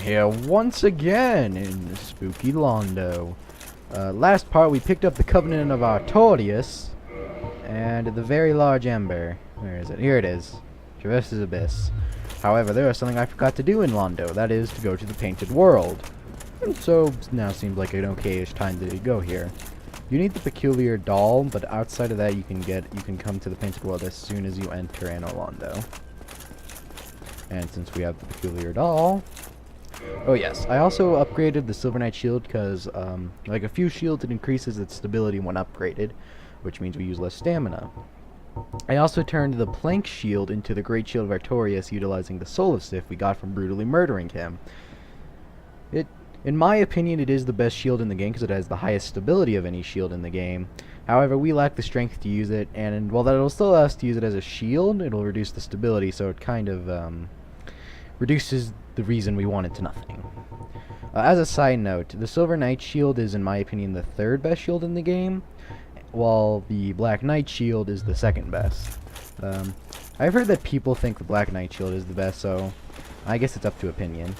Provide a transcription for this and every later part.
here once again in spooky Londo. Last part we picked up the Covenant of Artorias and the very large ember. Where is it? Here it is. Traverses Abyss. However, there is something I forgot to do in Londo. That is to go to the Painted World. And so now seems like an okay-ish time to go here. You need the peculiar doll, but outside of that you can come to the Painted World as soon as you enter Anno Londo. And since we have the peculiar doll... Oh yes, I also upgraded the Silver Knight shield because, like a few shields, it increases its stability when upgraded, which means we use less stamina. I also turned the Plank shield into the Great Shield of Artorias, utilizing the Soul of Sif we got from brutally murdering him. In my opinion, it is the best shield in the game because it has the highest stability of any shield in the game. However, we lack the strength to use it, and while that will still allow us to use it as a shield, it'll reduce the stability, so it kind of, reduces the reason we want it to nothing. As a side note, the Silver Knight shield is, in my opinion, the third best shield in the game, while the Black Knight shield is the second best. I've heard that people think the Black Knight shield is the best, so I guess it's up to opinion.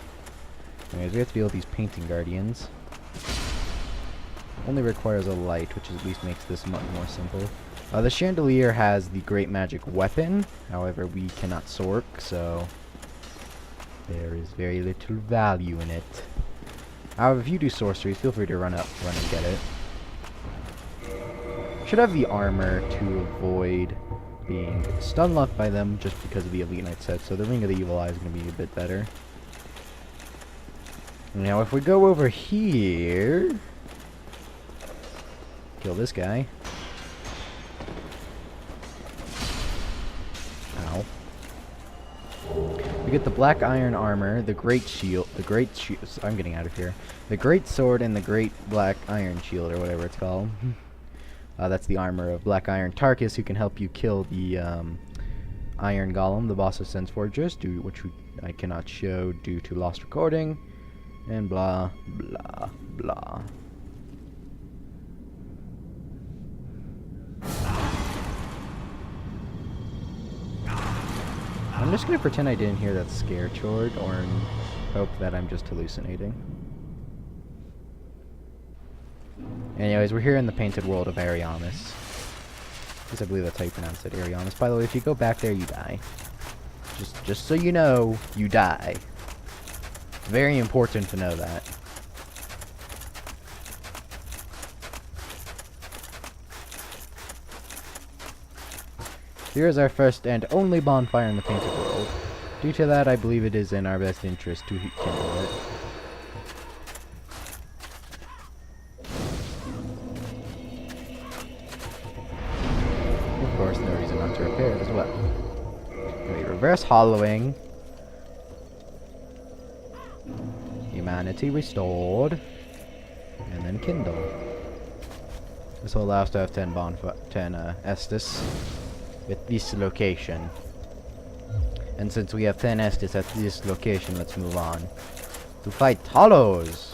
Anyways, we have to deal with these painting guardians. Only requires a light, which at least makes this much more simple. The chandelier has the great magic weapon, however we cannot sork, so there is very little value in it. However, if you do sorceries, feel free to run and get it. Should have the armor to avoid being stun locked by them just because of the Elite Knight set, so the Ring of the Evil Eye is going to be a bit better. Now, if we go over here, kill this guy. Ow. We get the black iron armor, the great shield, I'm getting out of here. The great sword and the great black iron shield, or whatever it's called. That's the armor of Black Iron Tarkus, who can help you kill the Iron Golem, the boss of Sense Fortress, which I cannot show due to lost recording, and blah, blah, blah. I'm just going to pretend I didn't hear that scare chord, or hope that I'm just hallucinating. Anyways, we're here in the Painted World of Ariamis. At least I believe that's how you pronounce it, Ariamis. By the way, if you go back there, you die. Just so you know, you die. Very important to know that. Here is our first and only bonfire in the Painted World. Due to that, I believe it is in our best interest to kindle it. Of course, no reason not to repair it as well. Okay, reverse hollowing. Humanity restored. And then kindle. This will allow us to have 10 Estus at this location. And since we have 10 Estus at this location, let's move on to fight Hollows.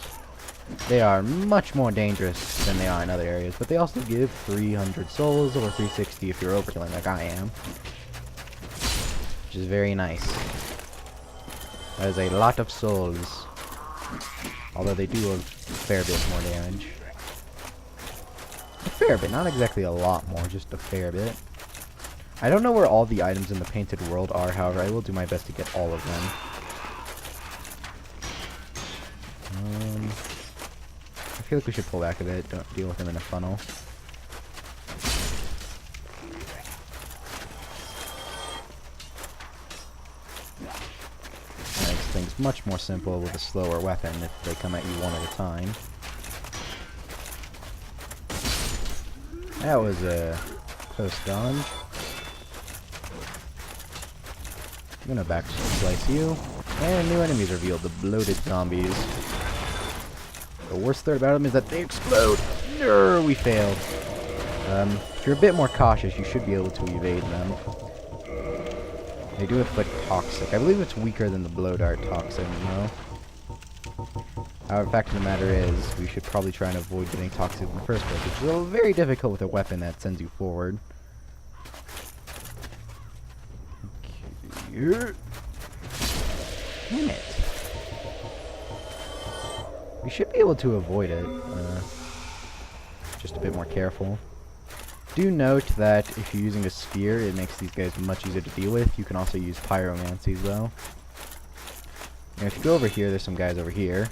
They are much more dangerous than they are in other areas, but they also give 300 souls or 360 if you're overkilling like I am, which is very nice. That is a lot of souls, although they do a fair bit more damage. A fair bit, not exactly a lot more, just a fair bit. I don't know where all the items in the Painted World are, however, I will do my best to get all of them. I feel like we should pull back a bit, don't deal with them in a funnel. That makes things much more simple with a slower weapon if they come at you one at a time. That was a close dodge. I'm gonna back slice you. And new enemies revealed, the bloated zombies. The worst thing about them is that they explode. No, we failed. If you're a bit more cautious, you should be able to evade them. They do inflict toxic. I believe it's weaker than the blow dart toxin, though. However, the fact of the matter is, we should probably try and avoid getting toxic in the first place, which is very difficult with a weapon that sends you forward. Okay. Damn it. You should be able to avoid it. Just a bit more careful. Do note that if you're using a sphere, it makes these guys much easier to deal with. You can also use pyromancies, though. And if you go over here, there's some guys over here.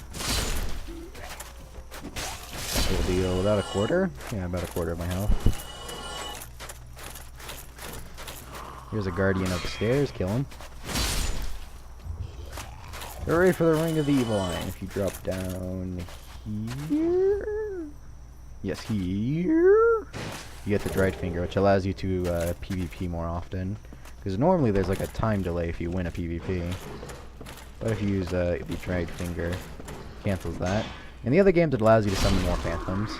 That will deal about a quarter? Yeah, about a quarter of my health. Here's a guardian upstairs, kill him. Hooray for the Ring of the Evil Eye. If you drop down here... Yes, here... You get the Dried Finger, which allows you to PvP more often. Because normally there's like a time delay if you win a PvP. But if you use the Dried Finger, it cancels that. In the other games it allows you to summon more phantoms.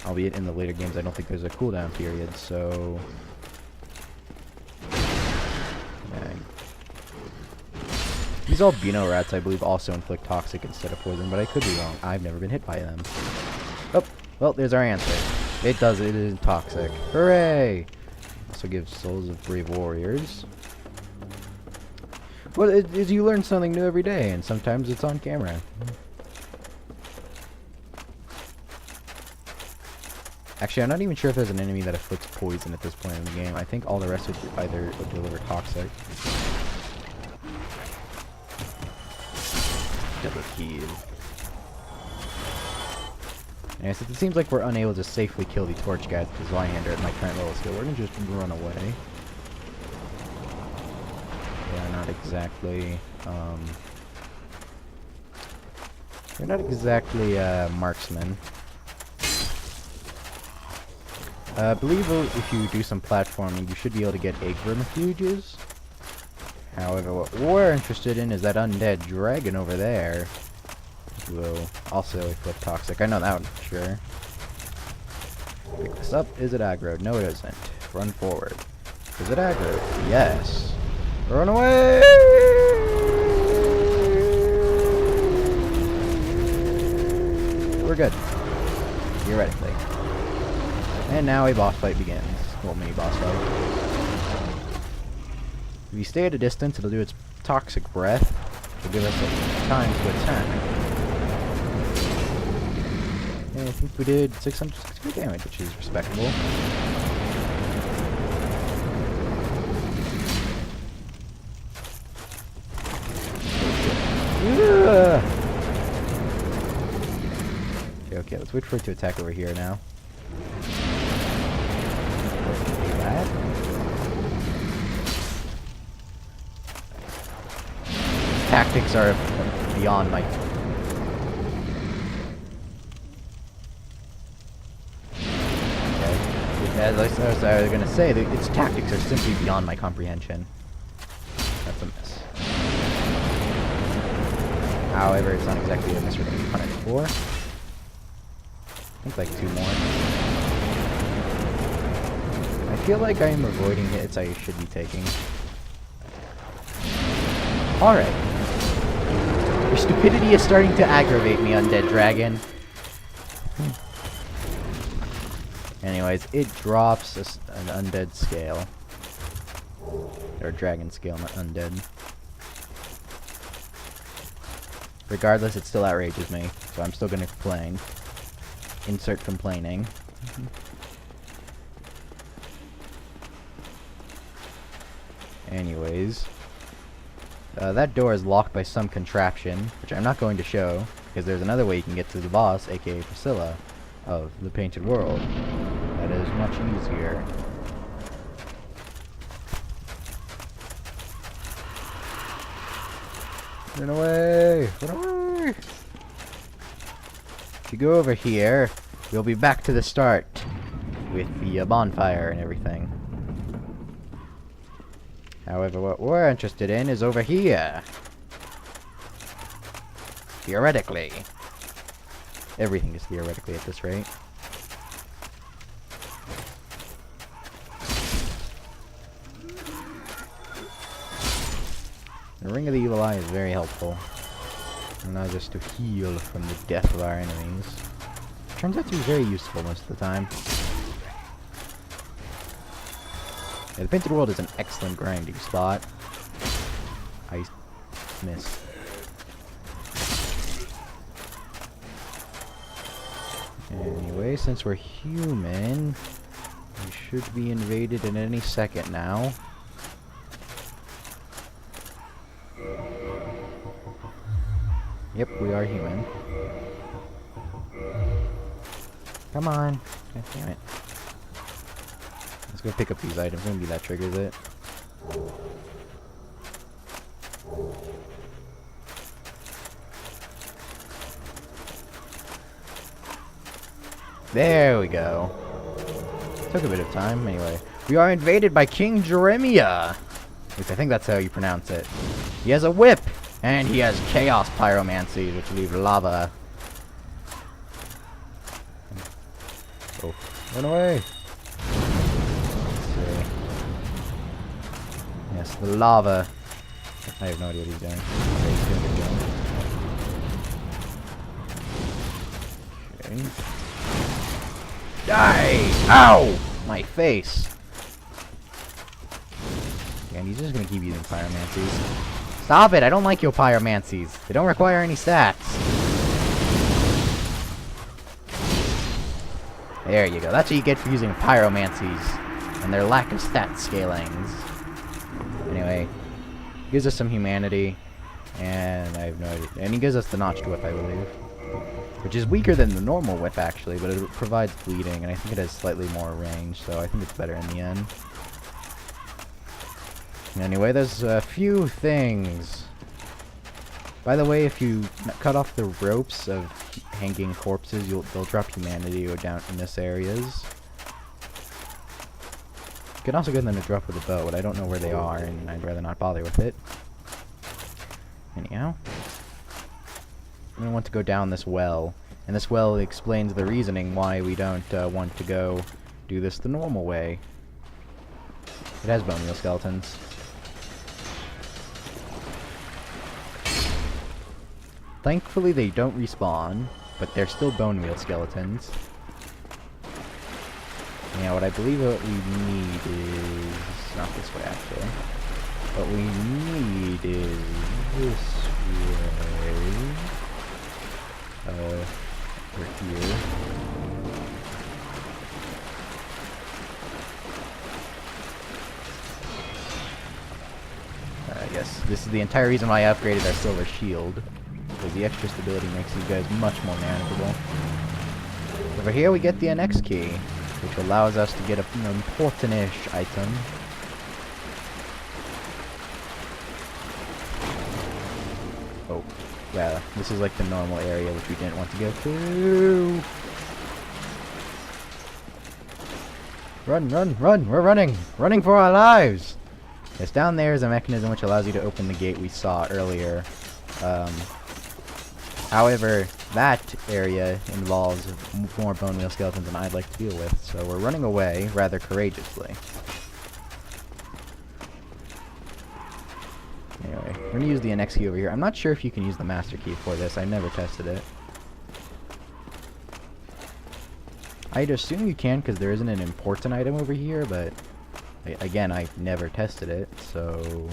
Albeit in the later games I don't think there's a cooldown period, so... Dang. These albino rats I believe also inflict toxic instead of poison, but I could be wrong. I've never been hit by them. Oh, well, there's our answer. It does, it is toxic. Hooray! Also gives souls of brave warriors. Well, you learn something new every day, and sometimes it's on camera. Actually, I'm not even sure if there's an enemy that inflicts poison at this point in the game. I think all the rest would either deliver toxic. Double kill. Yeah, since it seems like we're unable to safely kill the torch guys with the Zweihander at my current level skill, we're gonna just run away. Yeah, not exactly, you're not exactly, marksman. I believe if you do some platforming, you should be able to get egg vermifuges. However, what we're interested in is that undead dragon over there. Will also inflict toxic. I know that one for sure. Pick this up. Is it aggro? No, it isn't. Run forward. Is it aggro? Yes. Run away! We're good. Theoretically. And now a boss fight begins. Well, mini boss fight. If you stay at a distance, it'll do its toxic breath. It'll give us time to attack. And I think we did 660 damage, which is respectable. Okay, let's wait for it to attack over here now. Do that. Tactics are beyond my... As I was going to say, its tactics are simply beyond my comprehension. That's a miss. However, it's not exactly a miss we're going to be punished for. I think like 2 more. I feel like I am avoiding hits I should be taking. Alright. Your stupidity is starting to aggravate me, undead dragon. Anyways, it drops an undead scale. Or dragon scale, not undead. Regardless, it still outrages me, so I'm still gonna complain. Insert complaining. Anyways. That door is locked by some contraption, which I'm not going to show, because there's another way you can get to the boss, aka Priscilla, of the Painted World. That is much easier. Run away! Run away! If you go over here, you'll be back to the start with the bonfire and everything. However, what we're interested in is over here. Theoretically. Everything is theoretically at this rate. The Ring of the Evil Eye is very helpful. Allows us to heal from the death of our enemies. Turns out to be very useful most of the time. Yeah, the Painted World is an excellent grinding spot. I miss. Anyway, since we're human, we should be invaded in any second now. Yep, we are human. Come on. God damn it. Let's go pick up these items. Maybe that triggers it. There we go. Took a bit of time. Anyway, we are invaded by King Jeremiah. At least I think that's how you pronounce it. He has a whip, and he has chaos pyromancy, which leave lava. Oh, run away! Let's see. Yes, the lava. I have no idea what he's doing. Okay, he's doing a good job. Okay. Die! Ow! My face. And he's just gonna keep using pyromancies. Stop it! I don't like your pyromancies. They don't require any stats. There you go. That's what you get for using pyromancies and their lack of stat scalings. Anyway, gives us some humanity, and I have no idea. And he gives us the notched whip, I believe. Which is weaker than the normal whip, actually, but it provides bleeding, and I think it has slightly more range, so I think it's better in the end. Anyway, there's a few things. By the way, if you cut off the ropes of hanging corpses, they'll drop humanity down in this areas. You can also get them to drop with a bow, but I don't know where they are, and I'd rather not bother with it. Anyhow. I'm going to want to go down this well, and this well explains the reasoning why we don't want to go do this the normal way. It has bone wheel skeletons. Thankfully they don't respawn, but they're still bone wheel skeletons. Yeah, what I believe what we need is... not this way, actually. What we need is this way. Over here. I guess this is the entire reason why I upgraded our silver shield. Because the extra stability makes these guys much more manageable. Over here we get the NX key, which allows us to get an important-ish item. Oh. Yeah, this is like the normal area which we didn't want to go to. Run, run, run! We're running! Running for our lives! Yes, down there is a mechanism which allows you to open the gate we saw earlier. However, that area involves more bone wheel skeletons than I'd like to deal with, so we're running away rather courageously. Anyway, we're gonna use the NX key over here. I'm not sure if you can use the master key for this. I never tested it. I'd assume you can because there isn't an important item over here, but again, I never tested it, so...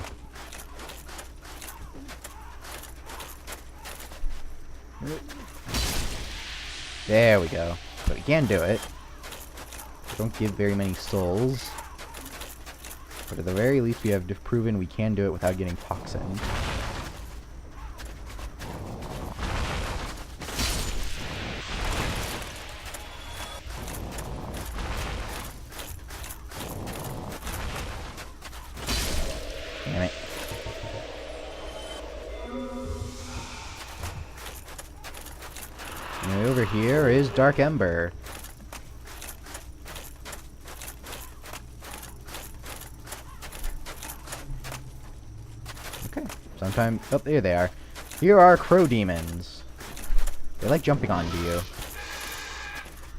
There we go. So we can do it. Don't give very many souls. But at the very least, we have proven we can do it without getting toxined. Damn it. And over here is Dark Ember. Okay, sometime... oh, there they are. Here are crow demons. They like jumping onto you.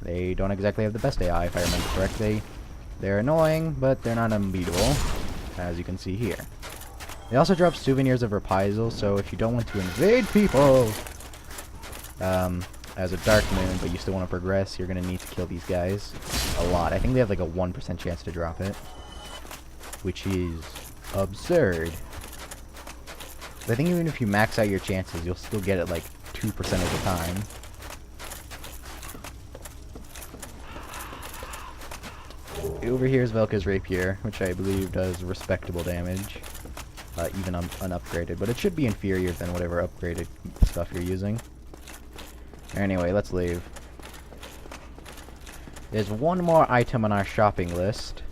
They don't exactly have the best AI, if I remember correctly. They're annoying, but they're not unbeatable, as you can see here. They also drop souvenirs of reprisal, so if you don't want to invade people, as a Dark Moon, but you still want to progress, you're going to need to kill these guys a lot. I think they have like a 1% chance to drop it, which is absurd. But I think even if you max out your chances, you'll still get it like 2% of the time. over here is Velka's rapier, which I believe does respectable damage, even unupgraded, but it should be inferior than whatever upgraded stuff you're using. Anyway, let's leave. There's one more item on our shopping list,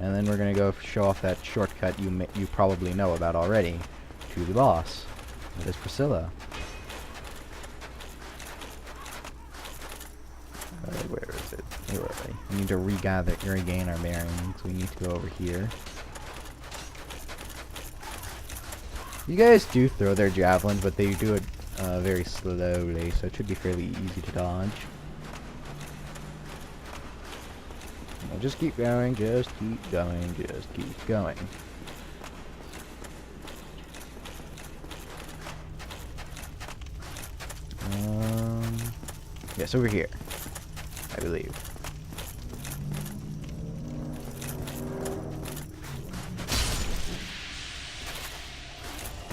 and then we're gonna go show off that shortcut you probably know about already to the boss. That is Priscilla. Where is it? Where are they? We need to regain our bearings. We need to go over here. You guys do throw their javelins, but they do it very slowly, so it should be fairly easy to dodge. Well, just keep going, just keep going, just keep going. Yes, over here, I believe.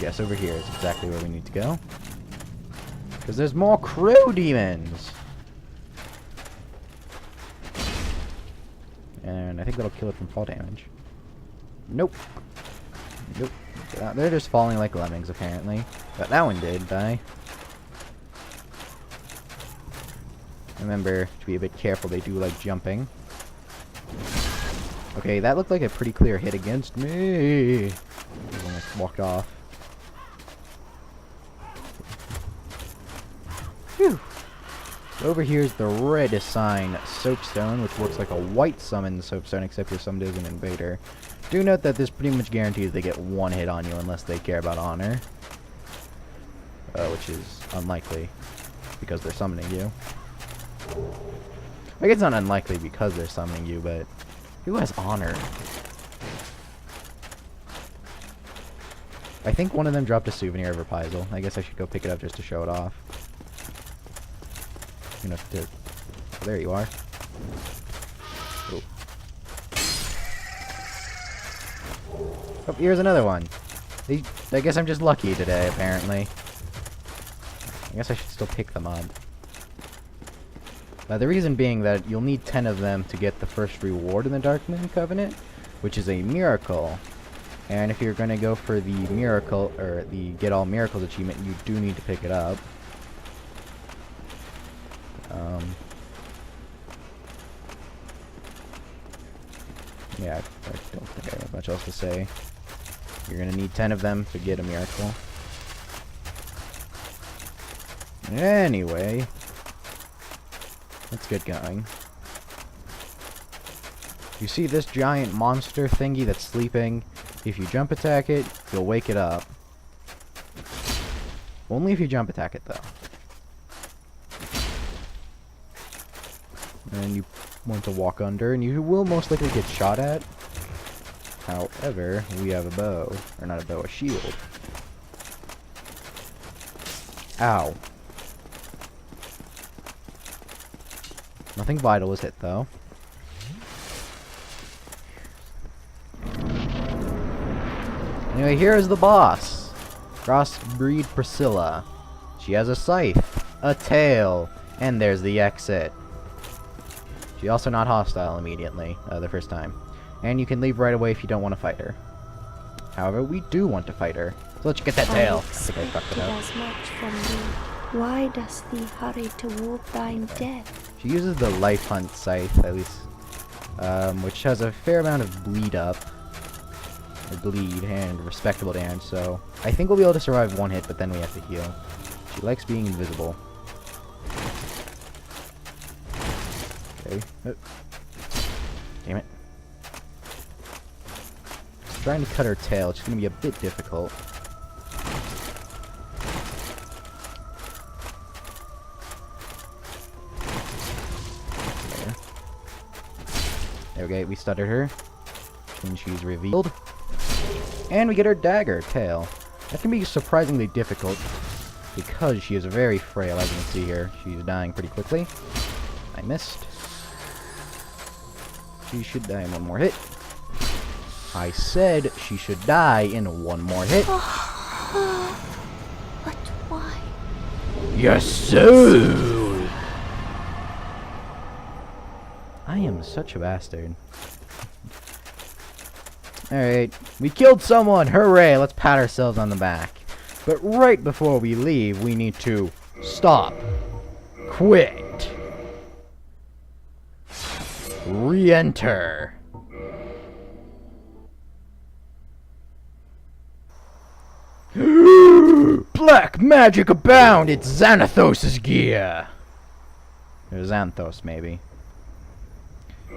Yes, over here is exactly where we need to go. Because there's more crow demons! And I think that'll kill it from fall damage. Nope. Nope. They're just falling like lemmings, apparently. But that one did die. Remember to be a bit careful, they do like jumping. Okay, that looked like a pretty clear hit against me. I almost walked off. Phew. Over here is the red sign soapstone, which looks like a white summon soapstone, except you're summoned as an invader. Do note that this pretty much guarantees they get one hit on you unless they care about honor. Which is unlikely, because they're summoning you. I guess it's not unlikely because they're summoning you, but who has honor? I think one of them dropped a souvenir of Reprisal. I guess I should go pick it up just to show it off. Enough to... Oh, there you are. Oh. Oh, here's another one. I guess I'm just lucky today, apparently. I guess I should still pick them up. The reason being that you'll need 10 of them to get the first reward in the Darkmoon Covenant, which is a miracle. And if you're going to go for the miracle, or the Get All Miracles achievement, you do need to pick it up. Yeah, I don't think I have much else to say. You're going to need 10 of them to get a miracle. Anyway, let's get going. You see this giant monster thingy that's sleeping? If you jump attack it, you'll wake it up. Only if you jump attack it, though. And you want to walk under, and you will most likely get shot at. However, we have a bow. Or not a bow, a shield. Ow. Nothing vital was hit, though. Anyway, here is the boss. Crossbreed Priscilla. She has a scythe, a tail, and there's the exit. She's also not hostile immediately, the first time. And you can leave right away if you don't want to fight her. However, we do want to fight her. So let's get that tail. I think I fucked it up. As much from thee. Why does thee hurry toward thine death? She uses the Life Hunt scythe, at least, which has a fair amount of bleed up. Or bleed and respectable damage, so I think we'll be able to survive one hit, but then we have to heal. She likes being invisible. Okay. Oh. Damn it. Just trying to cut her tail. It's going to be a bit difficult. There we go. We stuttered her. And she's revealed. And we get her dagger tail. That can be surprisingly difficult because she is very frail, as you can see here. She's dying pretty quickly. I missed. She should die in one more hit. I said she should die in one more hit. But why? Yes, sir! I am such a bastard. Alright, we killed someone! Hooray! Let's pat ourselves on the back. But right before we leave, we need to stop. Quit. Re-enter. Black magic abound! It's Xanathos' gear! Or Xanthos, maybe.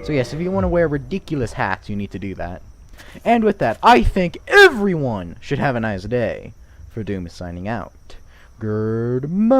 So yes, if you want to wear ridiculous hats, you need to do that. And with that, I think everyone should have a nice day. For Doom is signing out. Goodbye!